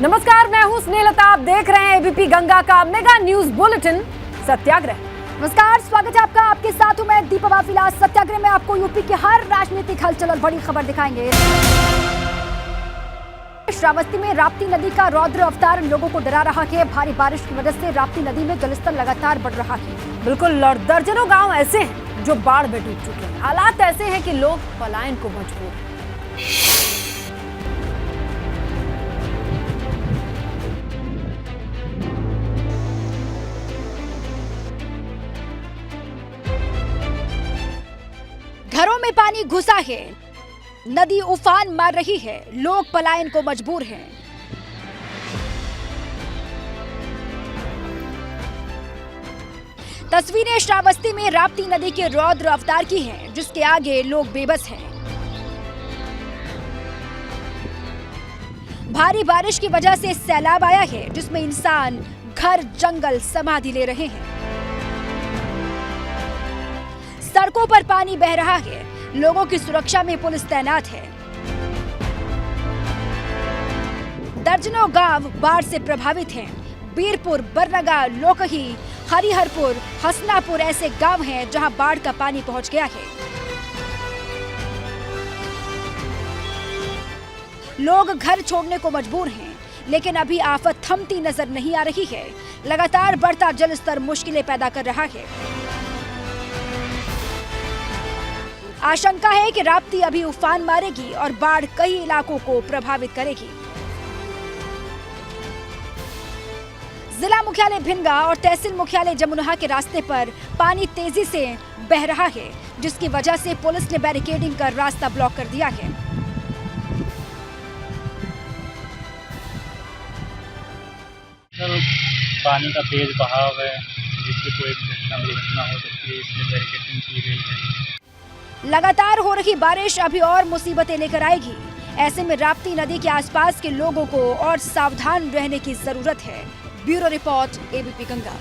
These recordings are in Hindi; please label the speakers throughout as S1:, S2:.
S1: नमस्कार, मैं हूं स्नेहलता। आप देख रहे हैं एबीपी गंगा का मेगा न्यूज बुलेटिन सत्याग्रह।
S2: नमस्कार, स्वागत है आपका। आपके साथ हूं मैं दीपा। फिलहाल सत्याग्रह में आपको यूपी की हर राजनीतिक हलचल और बड़ी खबर दिखाएंगे। श्रावस्ती में राप्ती नदी का रौद्र अवतार लोगों को डरा रहा है। भारी बारिश की वजह से राप्ती नदी में जलस्तर लगातार बढ़ रहा है।
S1: बिल्कुल, और दर्जनों गांव ऐसे हैं जो बाढ़ में डूब चुके हैं। हालात ऐसे हैं कि लोग पलायन को मजबूर हैं।
S2: घरों में पानी घुसा है, नदी उफान मार रही है, लोग पलायन को मजबूर हैं। तस्वीरें श्रावस्ती में राप्ती नदी के रौद्र अवतार की हैं, जिसके आगे लोग बेबस हैं। भारी बारिश की वजह से सैलाब आया है, जिसमें इंसान, घर, जंगल समाधि ले रहे हैं। सड़कों पर पानी बह रहा है, लोगों की सुरक्षा में पुलिस तैनात है। दर्जनों गांव बाढ़ से प्रभावित हैं। बीरपुर, बरनगा, लोकही, हरिहरपुर, हसनापुर ऐसे गांव हैं जहां बाढ़ का पानी पहुंच गया है। लोग घर छोड़ने को मजबूर हैं, लेकिन अभी आफत थमती नजर नहीं आ रही है। लगातार बढ़ता जलस्तर मुश्किलें पैदा कर रहा है। आशंका है कि राप्ती अभी उफान मारेगी और बाढ़ कई इलाकों को प्रभावित करेगी। जिला मुख्यालय भिंगा और तहसील मुख्यालय जमुनहा के रास्ते पर पानी तेजी से बह रहा है, जिसकी वजह से पुलिस ने बैरिकेडिंग कर रास्ता ब्लॉक कर दिया है।
S3: पानी का तेज बहाव है, जिससे कोई दुर्घटना हो सकती है, इसलिए बैरिकेडिंग की गई है।
S2: लगातार हो रही बारिश अभी और मुसीबतें लेकर आएगी। ऐसे में राप्ती नदी के आसपास के लोगों को और सावधान रहने की जरूरत है। Bureau report, ABP Ganga.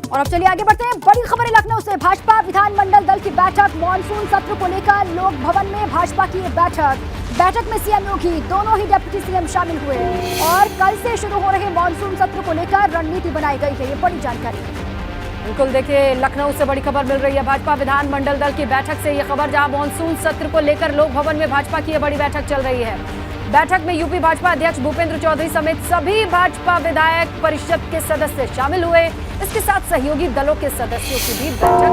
S2: और अब चलिए आगे बढ़ते हैं। बड़ी खबर है लखनऊ से। भाजपा विधानमंडल दल की बैठक, मानसून सत्र को लेकर लोक भवन में भाजपा की बैठक में सीएम योगी, दोनों ही डिप्टी सीएम शामिल हुए और कल से शुरू हो रहे मानसून सत्र को लेकर रणनीति बनाई गई है। ये बड़ी जानकारी।
S1: बिल्कुल, देखिए लखनऊ से बड़ी खबर मिल रही है। भाजपा विधानमंडल दल की बैठक से ये खबर, जहां मानसून सत्र को लेकर लोक भवन में भाजपा की बड़ी बैठक चल रही है। बैठक में यूपी भाजपा अध्यक्ष भूपेंद्र चौधरी समेत सभी भाजपा विधायक परिषद के सदस्य शामिल हुए। इसके साथ सहयोगी दलों के सदस्यों की भी बैठक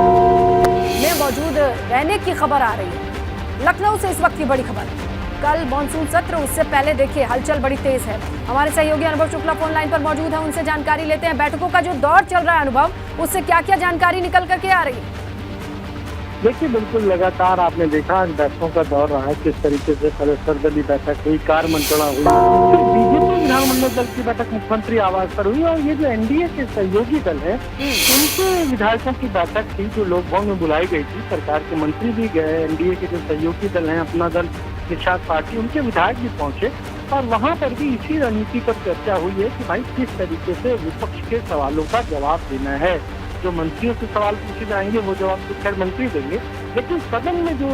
S1: में मौजूद रहने की खबर आ रही है। लखनऊ से इस वक्त की बड़ी खबर। कल मानसून सत्र, उससे पहले देखिए हलचल बड़ी तेज है। हमारे सहयोगी अनुभव शुक्ला फोन लाइन पर मौजूद है, उनसे जानकारी लेते हैं। बैठकों का जो दौर चल रहा है अनुभव, उससे क्या क्या जानकारी निकल करके आ रही है?
S4: देखिए, बिल्कुल लगातार आपने देखा आज बैठकों का दौर रहा है। किस तरीके से पहले सर्वदलीय बैठक हुई, कार मंत्रणा हुई, फिर बीजेपी विधानमंडल दल की बैठक मुख्यमंत्री आवास पर हुई, और ये जो एनडीए के सहयोगी दल है उनके विधायकों की बैठक थी जो लोक भवन में बुलाई गई थी। सरकार के मंत्री भी गए, एनडीए के जो सहयोगी दल हैं, अपना दल, निषाद पार्टी, उनके विधायक भी पहुंचे और वहां पर भी इसी रणनीति पर चर्चा हुई है कि भाई किस तरीके से विपक्ष के सवालों का जवाब देना है। जो मंत्रियों से सवाल पूछे जाएंगे वो जवाब तो खैर मंत्री देंगे, लेकिन सदन में जो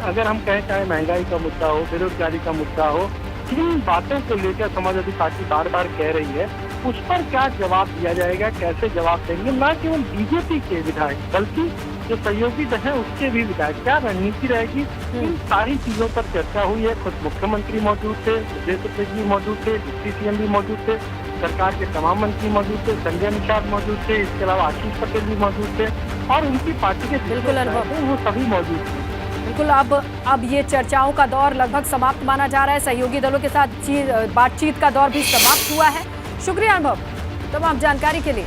S4: अगर हम कहें चाहे महंगाई का मुद्दा हो, बेरोजगारी का मुद्दा हो, जिन बातों को लेकर समाजवादी पार्टी बार बार कह रही है, उस पर क्या जवाब दिया जाएगा, कैसे जवाब देंगे, न केवल बीजेपी के विधायक बल्कि जो सहयोगी दल है उसके भी विधायक, क्या रणनीति रहेगी, इन सारी चीजों पर चर्चा हुई है। खुद मुख्यमंत्री मौजूद थे, विजय सुप्रीत भी मौजूद थे, डिप्टी सीएम भी मौजूद थे, सरकार के तमाम मंत्री मौजूद थे, संजय निषाद मौजूद थे, इसके अलावा आशीष पटेल भी मौजूद थे और उनकी पार्टी के
S1: बिल्कुल
S4: वो सभी मौजूद थे।
S1: बिल्कुल, अब ये चर्चाओं का दौर लगभग समाप्त माना जा रहा है। सहयोगी दलों के साथ बातचीत का दौर भी समाप्त हुआ है। शुक्रिया अनुभव तमाम जानकारी के लिए।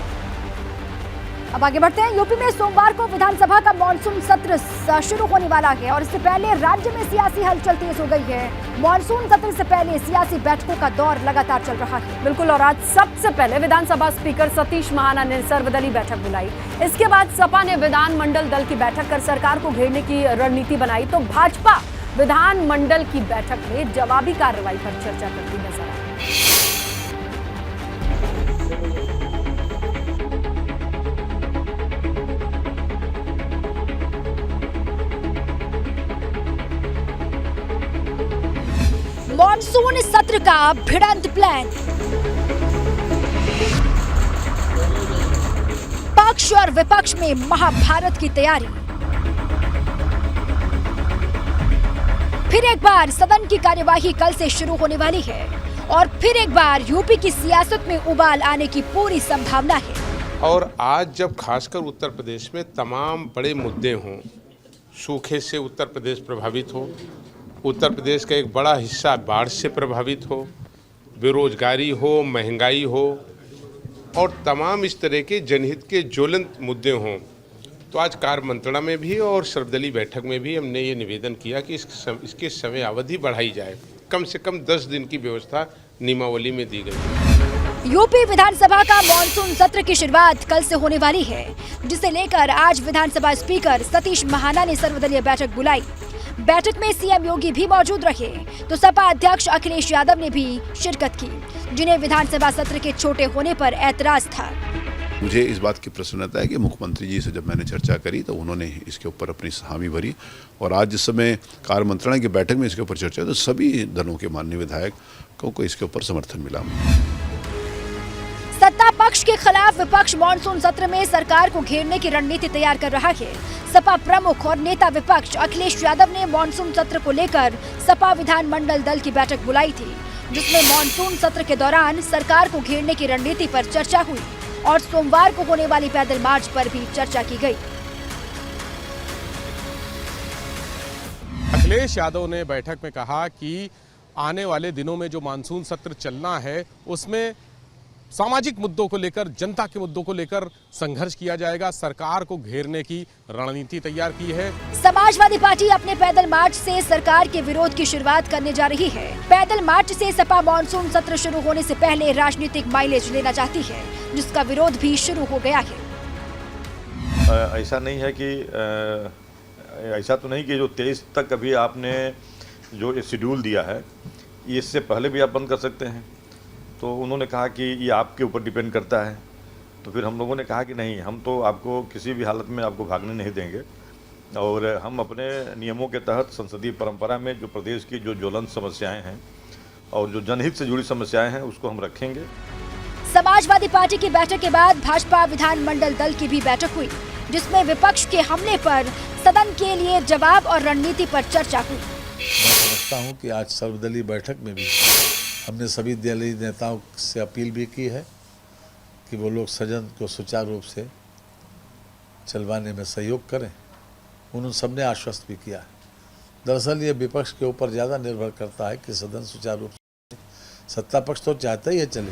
S2: अब आगे बढ़ते हैं। यूपी में सोमवार को विधानसभा का मानसून सत्र शुरू होने वाला है और इससे पहले राज्य में सियासी हलचल तेज हो गई है। मानसून सत्र से पहले सियासी बैठकों का दौर लगातार चल रहा है।
S1: बिल्कुल, और आज सबसे पहले विधानसभा स्पीकर सतीश महाना ने सर्वदलीय बैठक बुलाई। इसके बाद सपा ने विधानमंडल दल की बैठक कर सरकार को घेरने की रणनीति बनाई, तो भाजपा विधानमंडल की बैठक में जवाबी कार्रवाई पर चर्चा करती नजर आई।
S2: मानसून सत्र का भिड़ंत प्लान। पक्ष और विपक्ष में महाभारत की तैयारी। फिर एक बार सदन की कार्यवाही कल से शुरू होने वाली है और फिर एक बार यूपी की सियासत में उबाल आने की पूरी संभावना है।
S5: और आज जब खासकर उत्तर प्रदेश में तमाम बड़े मुद्दे हों, सूखे से उत्तर प्रदेश प्रभावित हो, उत्तर प्रदेश का एक बड़ा हिस्सा बाढ़ से प्रभावित हो, बेरोजगारी हो, महंगाई हो और तमाम इस तरह के जनहित के ज्वलंत मुद्दे हों, तो आज कार्य मंत्रणा में भी और सर्वदलीय बैठक में भी हमने ये निवेदन किया कि इसके समय अवधि बढ़ाई जाए। कम से कम 10 दिन की व्यवस्था नियमावली में दी गई।
S2: यूपी विधानसभा का मॉनसून सत्र की शुरुआत कल से होने वाली है, जिसे लेकर आज विधानसभा स्पीकर सतीश महाना ने सर्वदलीय बैठक बुलाई। बैठक में सीएम योगी भी मौजूद रहे तो सपा अध्यक्ष अखिलेश यादव ने भी शिरकत की, जिन्हें विधानसभा सत्र के छोटे होने पर ऐतराज था।
S6: मुझे इस बात की प्रसन्नता है कि मुख्यमंत्री जी से जब मैंने चर्चा करी तो उन्होंने इसके ऊपर अपनी हामी भरी और आज जिस समय कार्य मंत्रणा की बैठक में इसके ऊपर चर्चा तो सभी दलों के माननीय विधायकों को इसके ऊपर समर्थन मिला।
S2: सत्ता पक्ष के खिलाफ विपक्ष मॉनसून सत्र में सरकार को घेरने की रणनीति तैयार कर रहा है। सपा प्रमुख और नेता विपक्ष अखिलेश यादव ने मॉनसून सत्र को लेकर सपा विधानमंडल दल की बैठक बुलाई थी, जिसमें मॉनसून सत्र के दौरान सरकार को घेरने की रणनीति पर चर्चा हुई और सोमवार को होने वाली पैदल मार्च पर भी चर्चा की गई।
S7: अखिलेश यादव ने बैठक में कहा कि आने वाले दिनों में जो मानसून सत्र चलना है उसमें सामाजिक मुद्दों को लेकर, जनता के मुद्दों को लेकर संघर्ष किया जाएगा। सरकार को घेरने की रणनीति तैयार की है।
S2: समाजवादी पार्टी अपने पैदल मार्च से सरकार के विरोध की शुरुआत करने जा रही है। पैदल मार्च से सपा मॉनसून सत्र शुरू होने से पहले राजनीतिक माइलेज लेना चाहती है, जिसका विरोध भी शुरू हो गया है।
S8: ऐसा नहीं है कि ऐसा तो नहीं कि जो 23 तक अभी आपने जो शेड्यूल दिया है इससे पहले भी आप बंद कर सकते हैं। तो उन्होंने कहा कि ये आपके ऊपर डिपेंड करता है। तो फिर हम लोगों ने कहा कि नहीं, हम तो आपको किसी भी हालत में आपको भागने नहीं देंगे और हम अपने नियमों के तहत संसदीय परंपरा में जो प्रदेश की जो ज्वलंत समस्याएं हैं और जो जनहित से जुड़ी समस्याएं हैं उसको हम रखेंगे।
S2: समाजवादी पार्टी की बैठक के बाद भाजपा विधानमंडल दल की भी बैठक हुई, जिसमें विपक्ष के हमले पर सदन के लिए जवाब और रणनीति पर चर्चा हुई।
S9: मैं समझता हूं कि आज सर्वदलीय बैठक में भी हमने सभी दलीय नेताओं से अपील भी की है कि वो लोग सदन को सुचारू रूप से चलवाने में सहयोग करें। उन्होंने सबने आश्वस्त भी किया है। दरअसल ये विपक्ष के ऊपर ज़्यादा निर्भर करता है कि सदन सुचारू रूप से, सत्ता पक्ष तो चाहता ही है चले।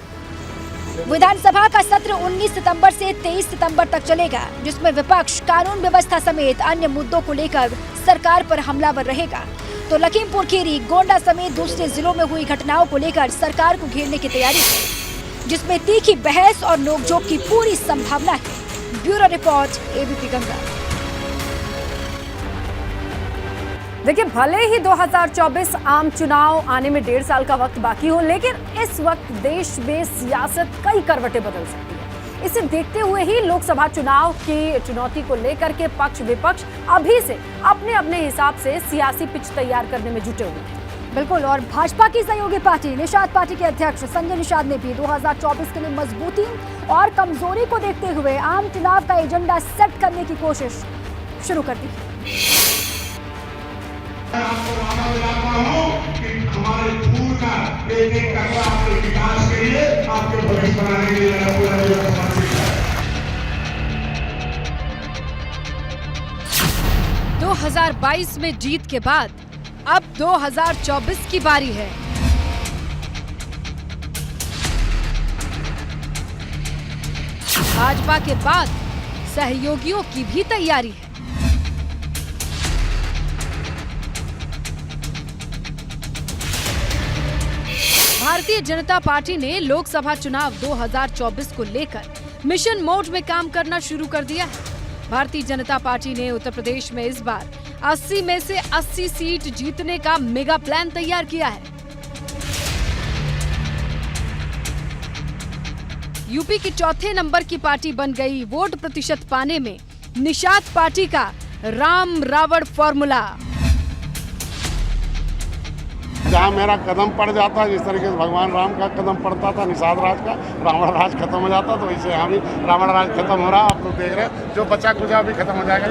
S2: विधानसभा का सत्र 19 सितंबर से 23 सितंबर तक चलेगा, जिसमें विपक्ष कानून व्यवस्था समेत अन्य मुद्दों को लेकर सरकार पर हमलावर रहेगा। तो लखीमपुर खीरी, गोंडा समेत दूसरे जिलों में हुई घटनाओं को लेकर सरकार को घेरने की तैयारी है, जिसमें तीखी बहस और नोकझोंक की पूरी संभावना है। Bureau report, ABP Ganga.
S1: देखिए, भले ही 2024 आम चुनाव आने में 1.5 साल का वक्त बाकी हो, लेकिन इस वक्त देश में सियासत कई करवटें बदल सकती है। इसे देखते हुए ही लोकसभा चुनाव की चुनौती को लेकर के पक्ष विपक्ष अभी से अपने अपने हिसाब से सियासी पिच तैयार करने में जुटे हुए हैं।
S2: बिल्कुल, और भाजपा की सहयोगी पार्टी निषाद पार्टी के अध्यक्ष संजय निषाद ने भी 2024 के लिए मजबूती और कमजोरी को देखते हुए आम चुनाव का एजेंडा सेट करने की कोशिश शुरू कर दी।
S10: आपको वादा दिलाता हूं कि हमारे दूर का एक कदम आपके विकास के लिए, आपके भविष्य बनाने के लिए पूरा समर्पित है।
S1: 2022 में जीत के बाद अब 2024 की बारी है। भाजपा के बाद सहयोगियों की भी तैयारी है। भारतीय जनता पार्टी ने लोकसभा चुनाव 2024 को लेकर मिशन मोड में काम करना शुरू कर दिया है। भारतीय जनता पार्टी ने उत्तर प्रदेश में इस बार 80 में से 80 सीट जीतने का मेगा प्लान तैयार किया है। यूपी की चौथे नंबर की पार्टी बन गई वोट प्रतिशत पाने में निषाद पार्टी का राम रावण फॉर्मूला।
S10: जहाँ मेरा कदम पड़ जाता, जिस तरीके से भगवान राम का कदम पड़ता था निषाद राज का, रावण राज खत्म हो जाता, तो वैसे यहाँ भी रावण राज खत्म हो रहा। आप लोग देख रहे हैं, जो बचा कुचा भी खत्म हो जाएगा।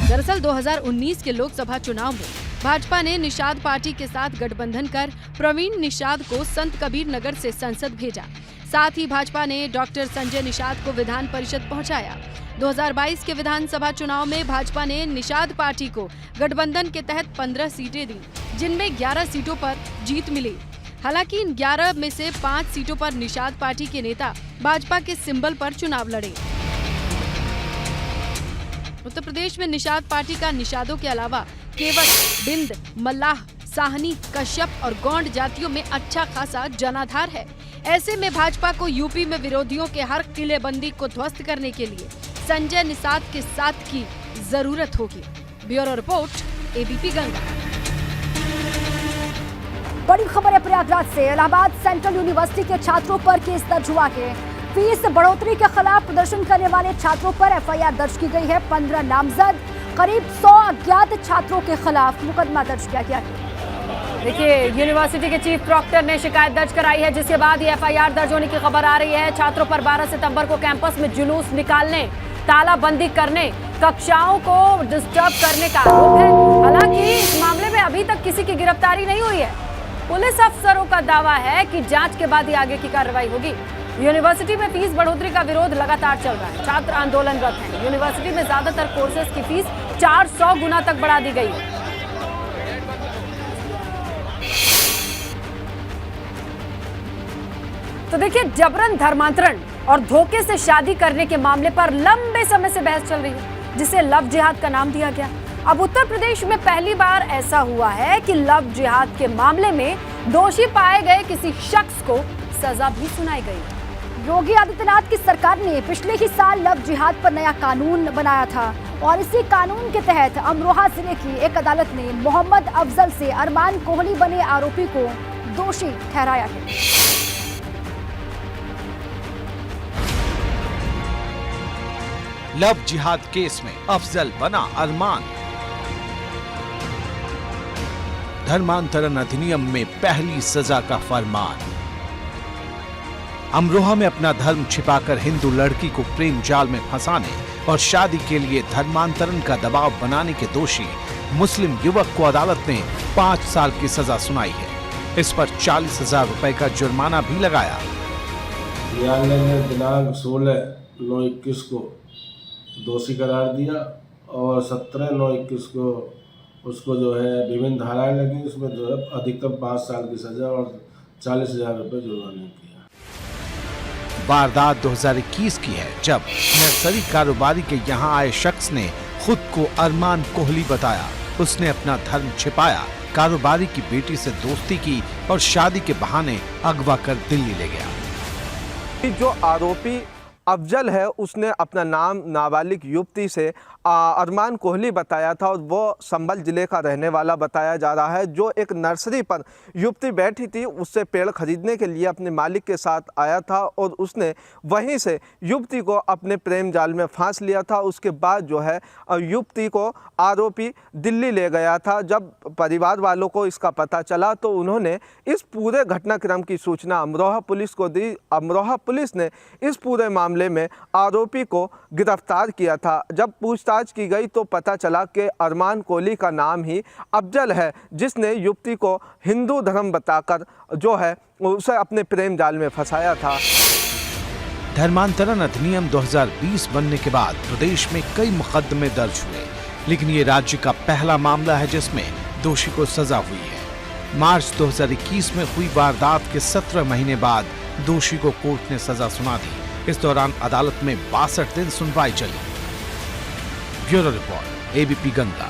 S1: दरअसल 2019 के लोकसभा चुनाव में भाजपा ने निषाद पार्टी के साथ गठबंधन कर प्रवीण निषाद को संत कबीर नगर से संसद भेजा। साथ ही भाजपा ने डॉक्टर संजय निषाद को विधान परिषद पहुंचाया। 2022 के विधानसभा चुनाव में भाजपा ने निषाद पार्टी को गठबंधन के तहत 15 सीटें दी, जिनमें 11 सीटों पर जीत मिली। हालांकि इन 11 में से 5 सीटों पर निषाद पार्टी के नेता भाजपा के सिंबल पर चुनाव लड़े। उत्तर प्रदेश में निषाद पार्टी का निषादों के अलावा केवट, बिंद, मल्लाह, साहनी, कश्यप और गौंड जातियों में अच्छा खासा जनाधार है। ऐसे में भाजपा को यूपी में विरोधियों के हर किलेबंदी को ध्वस्त करने के लिए संजय निषाद के साथ की जरूरत होगी। Bureau report, ABP Ganga.
S2: बड़ी खबर है प्रयागराज से। इलाहाबाद सेंट्रल यूनिवर्सिटी के छात्रों पर केस दर्ज हुआ है। फीस बढ़ोतरी के खिलाफ प्रदर्शन करने वाले छात्रों पर एफआईआर दर्ज की गई है। 15 नामजद, करीब 100 अज्ञात छात्रों के खिलाफ मुकदमा दर्ज किया गया है।
S1: देखिए, यूनिवर्सिटी के चीफ प्रॉक्टर ने शिकायत दर्ज कराई है, जिसके बाद ये एफआईआर दर्ज होने की खबर आ रही है। छात्रों पर 12 सितंबर को कैंपस में जुलूस निकालने, तालाबंदी करने, कक्षाओं को डिस्टर्ब करने का आरोप है। हालांकि इस मामले में अभी तक किसी की गिरफ्तारी नहीं हुई है। पुलिस अफसरों का दावा है कि जांच के बाद ही आगे की कार्रवाई होगी। यूनिवर्सिटी में फीस बढ़ोतरी का विरोध लगातार चल रहा है। छात्र आंदोलनरत हैं। यूनिवर्सिटी में ज्यादातर कोर्सेज की फीस 400 गुना तक बढ़ा दी गई है। तो देखिए, जबरन धर्मांतरण और धोखे से शादी करने के मामले पर लंबे समय से बहस चल रही है, जिसे लव जिहाद का नाम दिया गया। अब उत्तर प्रदेश में पहली बार ऐसा हुआ है कि लव जिहाद के मामले में दोषी पाए गए किसी शख्स को सजा भी सुनाई गई।
S2: योगी आदित्यनाथ की सरकार ने पिछले ही साल लव जिहाद पर नया कानून बनाया था और इसी कानून के तहत अमरोहा जिले की एक अदालत ने मोहम्मद अफजल से अरमान कोहली बने आरोपी को दोषी ठहराया है।
S11: लव जिहाद केस में अफजल बना अरमान। धर्मांतरण अधिनियम में पहली सजा का फरमान। अमरोहा में अपना धर्म छिपाकर हिंदू लड़की को प्रेम जाल में फंसाने और शादी के लिए धर्मांतरण का दबाव बनाने के दोषी मुस्लिम युवक को अदालत ने 5 साल की सजा सुनाई है। इस पर 40,000 रुपए का जुर्माना भी लगाया।
S12: न्यायालय ने दिनांक 16/9/21 को दोषी करार दिया और 17/9/21 को उसको जो है विभिन्न धाराएं लगी, उसमें जो है अधिकतम 5 साल की सजा और 40,000 रुपये जुर्माने किया।
S11: वारदात 2021 की है, जब नर्सरी कारोबारी के यहाँ आए शख्स ने खुद को अरमान कोहली बताया। उसने अपना धर्म छिपाया, कारोबारी की बेटी से दोस्ती की और शादी के बहाने अगवा कर दिल्ली ले गया।
S13: जो आरोपी अफजल है, उसने अपना नाम नाबालिग युवती से अरमान कोहली बताया था और वो संभल ज़िले का रहने वाला बताया जा रहा है। जो एक नर्सरी पर युवती बैठी थी, उससे पेड़ खरीदने के लिए अपने मालिक के साथ आया था और उसने वहीं से युवती को अपने प्रेम जाल में फांस लिया था। उसके बाद जो है युवती को आरोपी दिल्ली ले गया था। जब परिवार वालों को इसका पता चला तो उन्होंने इस पूरे घटनाक्रम की सूचना अमरोहा पुलिस को दी। अमरोहा पुलिस ने इस पूरे मामले में आरोपी को गिरफ्तार किया था। जब पूछताछ की गई तो पता चला कि अरमान कोहली का नाम ही अफजल है, जिसने युवती को हिंदू धर्म बताकर जो है उसे अपने प्रेम जाल में फंसाया था।
S11: धर्मांतरण अधिनियम 2020 बनने के बाद प्रदेश में कई मुकदमे दर्ज हुए, लेकिन ये राज्य का पहला मामला है जिसमें दोषी को सजा हुई है। मार्च 2021 में हुई वारदात के 17 महीने बाद दोषी को कोर्ट ने सजा सुना दी। इस दौरान अदालत में 62 दिन सुनवाई चली। Bureau report, ABP Ganga.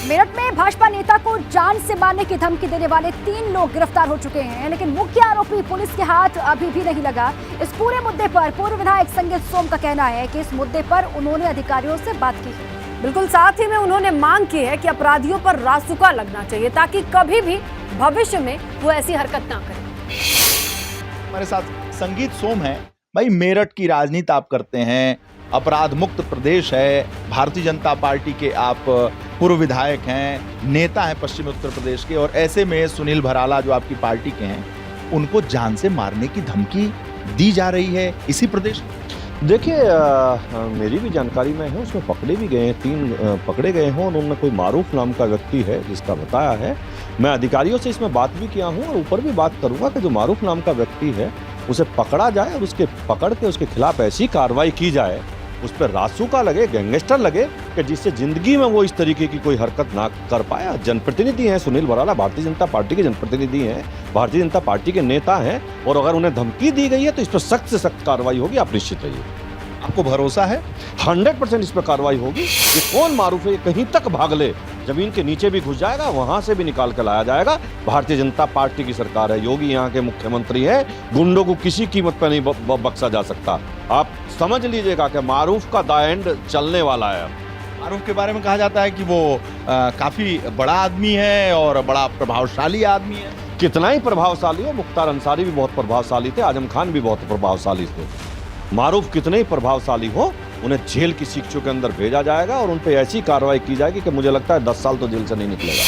S2: Meerut में भाजपा नेता को जान से मारने की धमकी देने वाले 3 लोग गिरफ्तार हो चुके हैं, लेकिन मुख्य आरोपी पुलिस के हाथ अभी भी नहीं लगा। इस पूरे मुद्दे पर पूर्व विधायक संगीत सोम का कहना है कि इस मुद्दे पर उन्होंने अधिकारियों से बात की है।
S1: बिल्कुल, साथ ही में उन्होंने मांग की है कि अपराधियों पर रासुका लगना चाहिए ताकि कभी भी भविष्य में वो ऐसी हरकत ना करें।
S14: हमारे साथ संगीत सोम है। भाई, मेरठ की राजनीति आप करते हैं, अपराध मुक्त प्रदेश है, भारतीय जनता पार्टी के आप पूर्व विधायक हैं, नेता हैं पश्चिमी उत्तर प्रदेश के, और ऐसे में सुनील भराला जो आपकी पार्टी के हैं, उनको जान से मारने की धमकी दी जा रही है इसी प्रदेश में।
S15: देखिए, मेरी भी जानकारी में है, उसमें पकड़े भी गए हैं, 3 पकड़े गए हैं और उनमें कोई मारूफ नाम का व्यक्ति है जिसका बताया है। मैं अधिकारियों से इसमें बात भी किया हूं और ऊपर भी बात करूंगा कि जो मारूफ नाम का व्यक्ति है उसे पकड़ा जाए और उसके पकड़ के उसके खिलाफ ऐसी कार्रवाई की जाए, उस पर रासुका लगे, गैंगस्टर लगे कि जिससे जिंदगी में वो इस तरीके की कोई हरकत ना कर पाया। जनप्रतिनिधि हैं सुनील भराला, भारतीय जनता पार्टी के जनप्रतिनिधि हैं, भारतीय जनता पार्टी के नेता हैं, और अगर उन्हें धमकी दी गई है तो इस पर सख्त से सख्त कार्रवाई होगी, आप निश्चित रहिए।
S14: आपको भरोसा है?
S15: 100% इस पर कार्रवाई होगी। ये कौन मारूफ है, कहीं तक भाग ले, जमीन के नीचे भी घुस जाएगा, वहां से भी निकाल कर लाया जाएगा। भारतीय जनता पार्टी की सरकार है, योगी यहाँ के मुख्यमंत्री है, गुंडों को किसी कीमत पर नहीं बख्शा जा सकता। आप समझ लीजिएगा कि मारूफ का द एंड चलने वाला है।
S14: मारूफ के बारे में कहा जाता है कि वो काफी बड़ा आदमी है और बड़ा प्रभावशाली आदमी है।
S15: कितना ही प्रभावशाली हो, मुख्तार अंसारी भी बहुत प्रभावशाली थे, आजम खान भी बहुत प्रभावशाली थे। मारूफ कितने ही प्रभावशाली हो, उन्हें जेल की शिक्षों के अंदर भेजा जाएगा और उन पर ऐसी कार्रवाई की जाएगी कि मुझे लगता है 10 साल तो जेल से नहीं निकलेगा।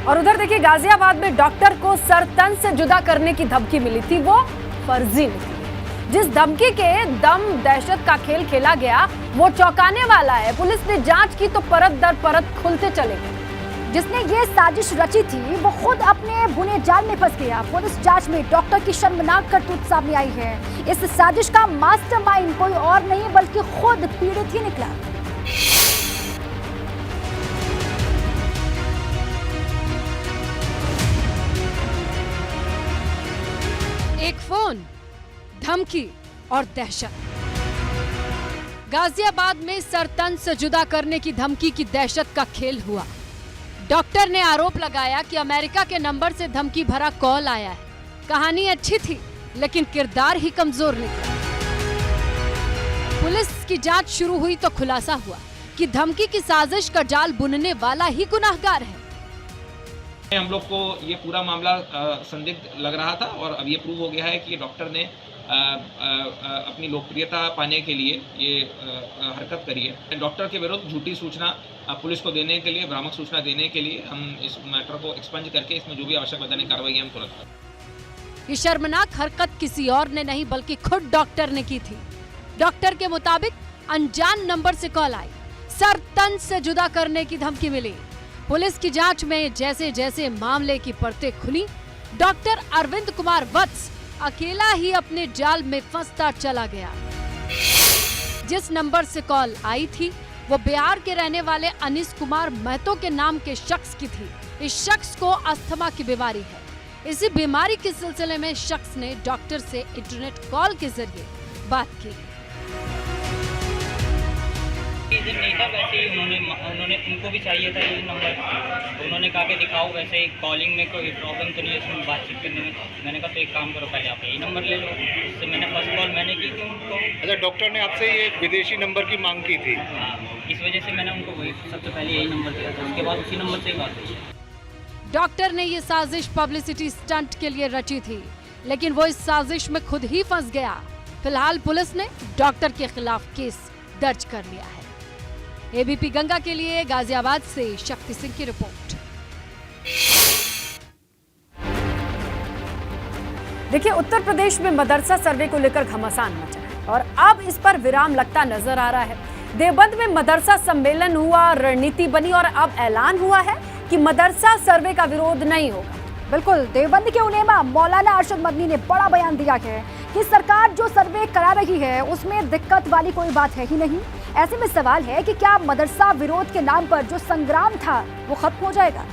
S1: और उधर देखिए, गाजियाबाद में डॉक्टर को सर तन से जुदा करने की धमकी मिली थी, वो फर्जी निकली। जिस धमकी के दम दहशत का खेल खेला गया वो चौंकाने वाला है। पुलिस ने जांच की तो परत दर परत खुलते चले गए।
S2: जिसने ये साजिश रची थी वो खुद अपने बुने जाल में फंस गया। पुलिस जांच में डॉक्टर की शर्मनाक करतूत सामने आई है। इस साजिश का मास्टरमाइंड कोई और नहीं बल्कि खुद पीड़ित ही निकला।
S1: एक फोन, धमकी और दहशत। गाजियाबाद में सर तन से जुदा करने की धमकी की दहशत का खेल हुआ। डॉक्टर ने आरोप लगाया कि अमेरिका के नंबर से धमकी भरा कॉल आया है। कहानी अच्छी थी लेकिन किरदार ही कमजोर निकला। पुलिस की जांच शुरू हुई तो खुलासा हुआ कि धमकी की साजिश का जाल बुनने वाला ही गुनाहगार है।
S16: हम लोग को ये पूरा मामला संदिग्ध लग रहा था और अब ये प्रूव हो गया है कि डॉक्टर ने अपनी लोकप्रियता पाने के लिए ये हरकत करी है। डॉक्टर के विरुद्ध झूठी सूचना पुलिस को देने के लिए, भ्रामक सूचना देने के लिए हम इस मैटर को एक्सपंज करके इसमें जो भी आवश्यक वैधानिक कार्रवाई हम तुरंत करें।
S1: ये शर्मनाक हरकत किसी और ने नहीं बल्कि खुद डॉक्टर ने की थी। डॉक्टर के मुताबिक अनजान नंबर से कॉल आई, सर तन से जुदा करने की धमकी मिली। पुलिस की जांच में जैसे जैसे मामले की परतें खुली, डॉक्टर अरविंद कुमार वत्स अकेला ही अपने जाल में फंसता चला गया। जिस नंबर से कॉल आई थी वो बिहार के रहने वाले अनीस कुमार महतो के नाम के शख्स की थी। इस शख्स को अस्थमा की बीमारी है। इसी बीमारी के सिलसिले में शख्स ने डॉक्टर से इंटरनेट कॉल के जरिए बात की।
S17: नहीं था, वैसे ही उन्होंने उनको भी चाहिए था ये नंबर, तो उन्होंने कहा कि दिखाओ, वैसे ही कॉलिंग में कोई प्रॉब्लम तो नहीं है इसमें बातचीत करने में। मैंने कहा तो एक काम करो, पहले आप यही नंबर ले लो। उससे मैंने फर्स्ट कॉल मैंने की थी उनको।
S10: अच्छा, डॉक्टर ने आपसे ये विदेशी नंबर की मांग की थी?
S17: हाँ, इस वजह से मैंने उनको वही सबसे पहले यही नंबर दिया था। उसके बाद उसी नंबर से ही बात हुई।
S1: डॉक्टर ने ये साजिश पब्लिसिटी स्टंट के लिए रची थी, लेकिन वो इस साजिश में खुद ही फंस गया। फिलहाल पुलिस ने डॉक्टर के खिलाफ केस दर्ज कर लिया है। एबीपी गंगा के लिए गाजियाबाद से शक्ति सिंह की रिपोर्ट। देखिए, उत्तर प्रदेश में मदरसा सर्वे को लेकर घमासान मचा है और अब इस पर विराम लगता नजर आ रहा है। देवबंद में मदरसा सम्मेलन हुआ, रणनीति बनी और अब ऐलान हुआ है कि मदरसा सर्वे का विरोध नहीं होगा।
S2: बिल्कुल, देवबंद के उलेमा मौलाना अरशद मदनी ने बड़ा बयान दिया है कि सरकार जो सर्वे करा रही है उसमें दिक्कत वाली कोई बात है ही नहीं। ऐसे में सवाल है कि क्या मदरसा विरोध के नाम पर जो संग्राम था वो खत्म हो जाएगा?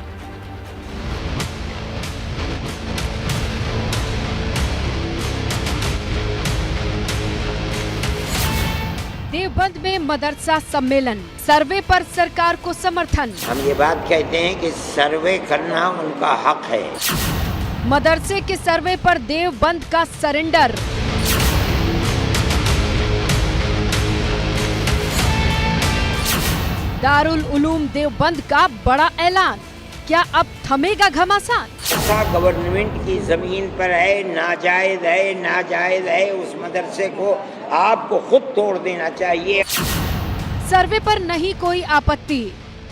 S1: देवबंद में मदरसा सम्मेलन, सर्वे पर सरकार को समर्थन।
S18: हम ये बात कहते हैं कि सर्वे करना उनका हक है।
S1: मदरसे के सर्वे पर देवबंद का सरेंडर। दारुल उलूम देवबंद का बड़ा ऐलान, क्या अब थमेगा घमासान?
S18: गवर्नमेंट की जमीन पर है, नाजायज है, उस मदरसे को आपको खुद तोड़ देना चाहिए।
S1: सर्वे पर नहीं कोई आपत्ति,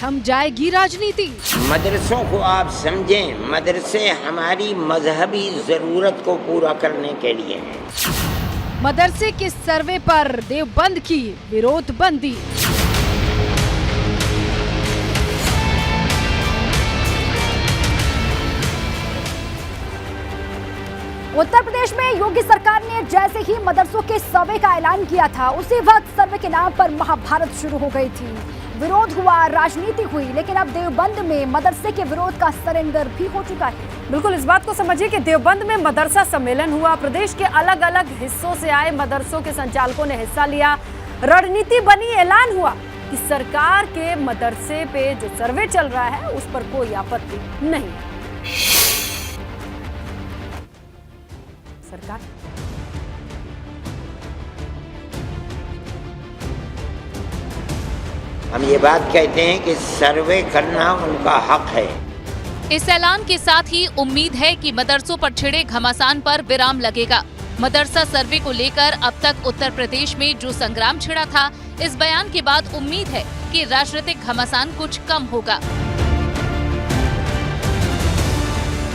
S1: थम जाएगी राजनीति।
S18: मदरसों को आप समझें, मदरसे हमारी मजहबी जरूरत को पूरा करने के लिए हैं।
S1: मदरसे के सर्वे पर देवबंद की विरोध बंदी।
S2: उत्तर प्रदेश में योगी सरकार ने जैसे ही मदरसों के सर्वे का ऐलान किया था, उसी वक्त सर्वे के नाम पर महाभारत शुरू हो गई थी। विरोध हुआ, राजनीति हुई, लेकिन अब देवबंद में मदरसे के विरोध का सरेंडर भी हो चुका है।
S1: बिल्कुल, इस बात को समझिए कि देवबंद में मदरसा सम्मेलन हुआ। प्रदेश के अलग अलग हिस्सों से आए मदरसों के संचालकों ने हिस्सा लिया। रणनीति बनी, ऐलान हुआ कि सरकार के मदरसे पे जो सर्वे चल रहा है उस पर कोई आपत्ति नहीं। सरकार
S18: हम ये बात कहते हैं कि सर्वे करना उनका हक है।
S19: इस ऐलान के साथ ही उम्मीद है कि मदरसों पर छिड़े घमासान पर विराम लगेगा। मदरसा सर्वे को लेकर अब तक उत्तर प्रदेश में जो संग्राम छिड़ा था, इस बयान के बाद उम्मीद है कि राजनीतिक घमासान कुछ कम होगा।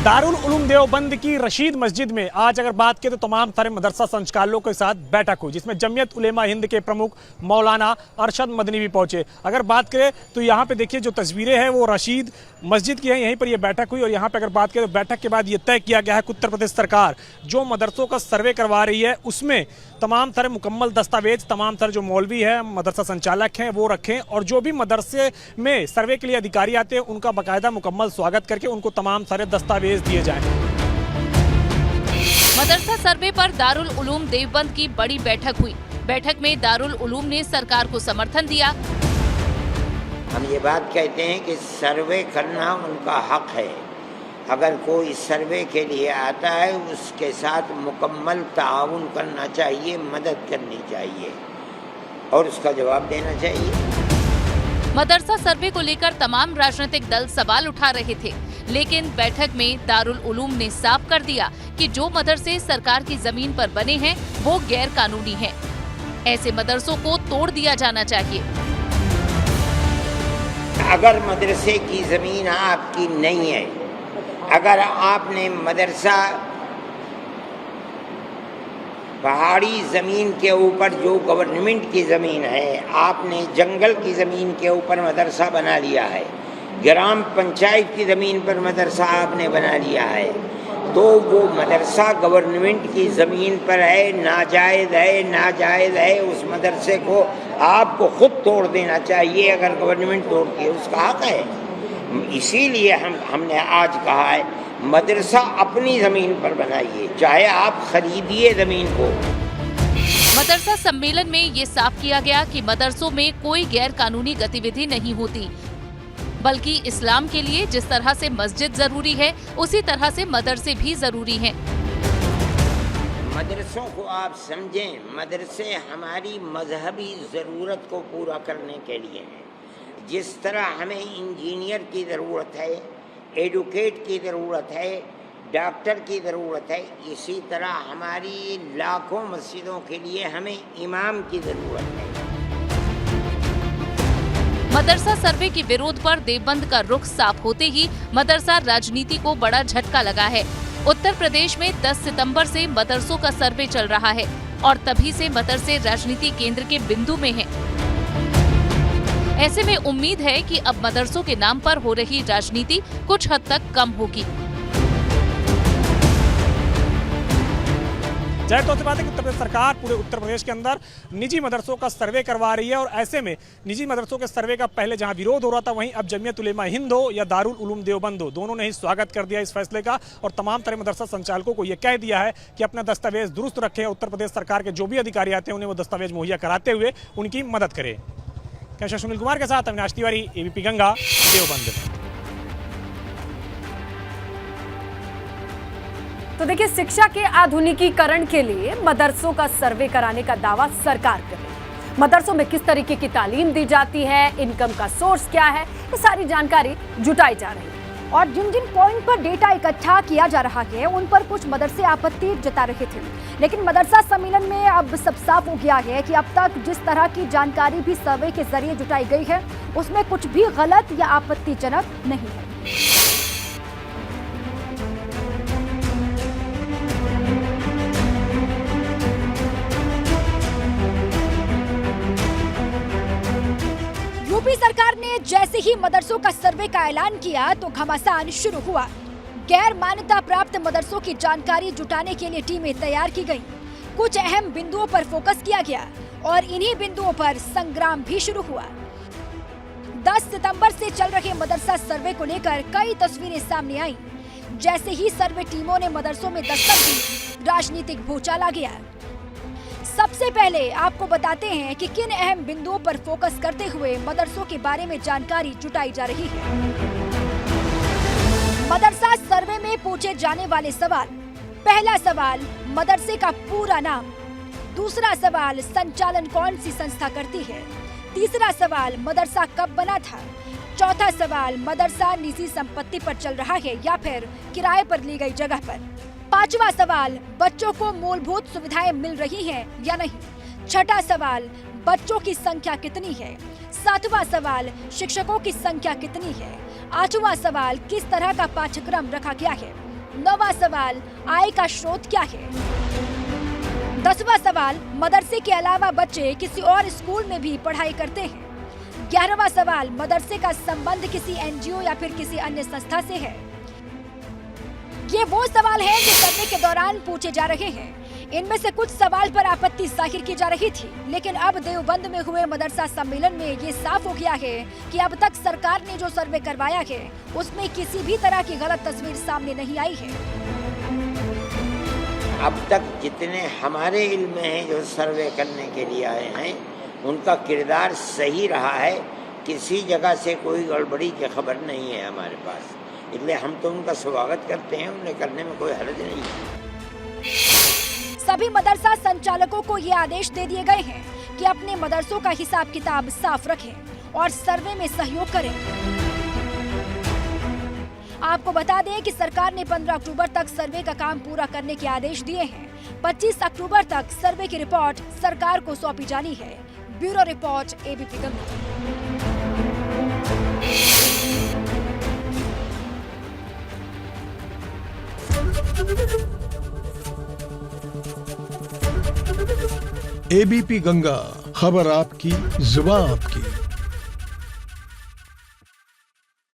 S20: दारुल उलूम देवबंद की रशीद मस्जिद में आज अगर बात करें तो तमाम सारे मदरसा संचालकों के साथ बैठक हुई, जिसमें जमीयत उलेमा हिंद के प्रमुख मौलाना अरशद मदनी भी पहुंचे। अगर बात करें तो यहाँ पे देखिए जो तस्वीरें हैं वो रशीद मस्जिद की हैं, यहीं पर ये बैठक हुई। और यहाँ पे अगर बात करें तो बैठक के बाद ये तय किया गया है कि उत्तर प्रदेश सरकार जो मदरसों का सर्वे करवा रही है उसमें तमाम सारे मुकम्मल दस्तावेज, तमाम सारे जो मौलवी हैं, मदरसा संचालक हैं, वो रखें। और जो भी मदरसे में सर्वे के लिए अधिकारी आते हैं उनका बाकायदा मुकम्मल स्वागत करके उनको तमाम सारे दस्तावेज दिए जाएं।
S19: मदरसा सर्वे पर दारुल उलूम देवबंद की बड़ी बैठक हुई। बैठक में दारुल उलूम ने सरकार को समर्थन दिया।
S18: हम ये बात कहते हैं कि सर्वे करना उनका हक है। अगर कोई सर्वे के लिए आता है उसके साथ मुकम्मल ताउन करना चाहिए, मदद करनी चाहिए और उसका जवाब देना चाहिए।
S19: मदरसा सर्वे को लेकर तमाम राजनीतिक दल सवाल उठा रहे थे, लेकिन बैठक में दारुल उलूम ने साफ कर दिया कि जो मदरसे सरकार की जमीन पर बने हैं वो गैर कानूनी हैं। ऐसे मदरसों को तोड़ दिया जाना चाहिए।
S18: अगर मदरसे की जमीन आपकी नहीं है, अगर आपने मदरसा पहाड़ी ज़मीन के ऊपर जो गवर्नमेंट की ज़मीन है, आपने जंगल की ज़मीन के ऊपर मदरसा बना लिया है, ग्राम पंचायत की ज़मीन पर मदरसा आपने बना लिया है, तो वो मदरसा गवर्नमेंट की ज़मीन पर है, नाजायज़ है, नाजायज़ है। उस मदरसे को आपको खुद तोड़ देना चाहिए। अगर गवर्नमेंट तोड़ती है उसका हक है। इसीलिए हमने आज कहा है मदरसा अपनी ज़मीन पर बनाइए, चाहे आप खरीदिए ज़मीन को।
S19: मदरसा सम्मेलन में ये साफ किया गया कि मदरसों में कोई गैर कानूनी गतिविधि नहीं होती, बल्कि इस्लाम के लिए जिस तरह से मस्जिद जरूरी है उसी तरह से मदरसे भी जरूरी हैं।
S18: मदरसों को आप समझें, मदरसे हमारी मजहबी ज़रूरत को पूरा करने के लिए हैं। जिस तरह हमें इंजीनियर की ज़रूरत है, एडवोकेट की ज़रूरत है, डॉक्टर की ज़रूरत है, इसी तरह हमारी लाखों मस्जिदों के लिए हमें इमाम की ज़रूरत है।
S19: मदरसा सर्वे के विरोध पर देवबंद का रुख साफ होते ही मदरसा राजनीति को बड़ा झटका लगा है। उत्तर प्रदेश में 10 सितंबर से मदरसों का सर्वे चल रहा है और तभी से मदरसे राजनीति केंद्र के बिंदु में हैं। ऐसे में उम्मीद है कि अब मदरसों के नाम पर हो रही राजनीति कुछ हद तक कम होगी।
S20: जाहिर तौर से बात है कि उत्तर प्रदेश सरकार पूरे उत्तर प्रदेश के अंदर निजी मदरसों का सर्वे करवा रही है और ऐसे में निजी मदरसों के सर्वे का पहले जहां विरोध हो रहा था, वहीं अब जमीयत उलेमा हिंद हो या दारुल उलूम देवबंद हो, दोनों ने ही स्वागत कर दिया इस फैसले का और तमाम तरह मदरसा संचालकों को यह कह दिया है कि अपना दस्तावेज दुरुस्त रखें। उत्तर प्रदेश सरकार के जो भी अधिकारी आते हैं उन्हें वो दस्तावेज मुहैया कराते हुए उनकी मदद करें। कैमरा सुनील कुमार के साथ अविनाश तिवारी, एबीपी गंगा, देवबंद।
S1: तो देखिए, शिक्षा के आधुनिकीकरण के लिए मदरसों का सर्वे कराने का दावा सरकार कर रही है। मदरसों में किस तरीके की तालीम दी जाती है, इनकम का सोर्स क्या है, ये सारी जानकारी जुटाई जा रही है।
S2: और जिन जिन पॉइंट पर डेटा इकट्ठा किया जा रहा है उन पर कुछ मदरसे आपत्ति जता रहे थे, लेकिन मदरसा सम्मेलन में अब सब साफ हो गया है कि अब तक जिस तरह की जानकारी भी सर्वे के जरिए जुटाई गई है उसमें कुछ भी गलत या आपत्तिजनक नहीं है। यूपी सरकार ने जैसे ही मदरसों का सर्वे का ऐलान किया तो घमासान शुरू हुआ। गैर मान्यता प्राप्त मदरसों की जानकारी जुटाने के लिए टीमें तैयार की गईं। कुछ अहम बिंदुओं पर फोकस किया गया और इन्हीं बिंदुओं पर संग्राम भी शुरू हुआ। 10 सितंबर से चल रहे मदरसा सर्वे को लेकर कई तस्वीरें सामने आईं। जैसे ही सर्वे टीमों ने मदरसों में दस्तक दी, राजनीतिक भूचाल आ गया। सबसे पहले आपको बताते हैं कि किन अहम बिंदुओं पर फोकस करते हुए मदरसों के बारे में जानकारी जुटाई जा रही है। मदरसा सर्वे में पूछे जाने वाले सवाल। पहला सवाल, मदरसे का पूरा नाम। दूसरा सवाल, संचालन कौन सी संस्था करती है। तीसरा सवाल, मदरसा कब बना था। चौथा सवाल, मदरसा निजी संपत्ति पर चल रहा है या फिर किराए पर ली गई जगह पर। पांचवा सवाल, बच्चों को मूलभूत सुविधाएं मिल रही हैं या नहीं। छठा सवाल, बच्चों की संख्या कितनी है। सातवां सवाल, शिक्षकों की संख्या कितनी है। आठवां सवाल, किस तरह का पाठ्यक्रम रखा गया है। नौवां सवाल, आय का स्रोत क्या है। 10वां सवाल, मदरसे के अलावा बच्चे किसी और स्कूल में भी पढ़ाई करते हैं। 11वां सवाल, मदरसे का संबंध किसी एनजीओ या फिर किसी अन्य संस्था से है। ये वो सवाल हैं जो सर्वे के दौरान पूछे जा रहे हैं। इनमें से कुछ सवाल पर आपत्ति जाहिर की जा रही थी, लेकिन अब देवबंद में हुए मदरसा सम्मेलन में ये साफ हो गया है कि अब तक सरकार ने जो सर्वे करवाया है उसमें किसी भी तरह की गलत तस्वीर सामने नहीं आई है।
S18: अब तक जितने हमारे इल्म में हैं जो सर्वे करने के लिए आए हैं उनका किरदार सही रहा है। किसी जगह से कोई गड़बड़ी की खबर नहीं है हमारे पास, इसलिए हम तो उनका स्वागत करते हैं। उन्हें करने में कोई हर्ज नहीं है।
S2: सभी मदरसा संचालकों को ये आदेश दे दिए गए हैं कि अपने मदरसों का हिसाब किताब साफ रखें और सर्वे में सहयोग करें। आपको बता दें कि सरकार ने 15 अक्टूबर तक सर्वे का काम पूरा करने के आदेश दिए हैं। 25 अक्टूबर तक सर्वे की रिपोर्ट सरकार को सौंपी जानी है। Bureau report, ABP Ganga.
S21: ABP Ganga, खबर आपकी, जुबान आपकी।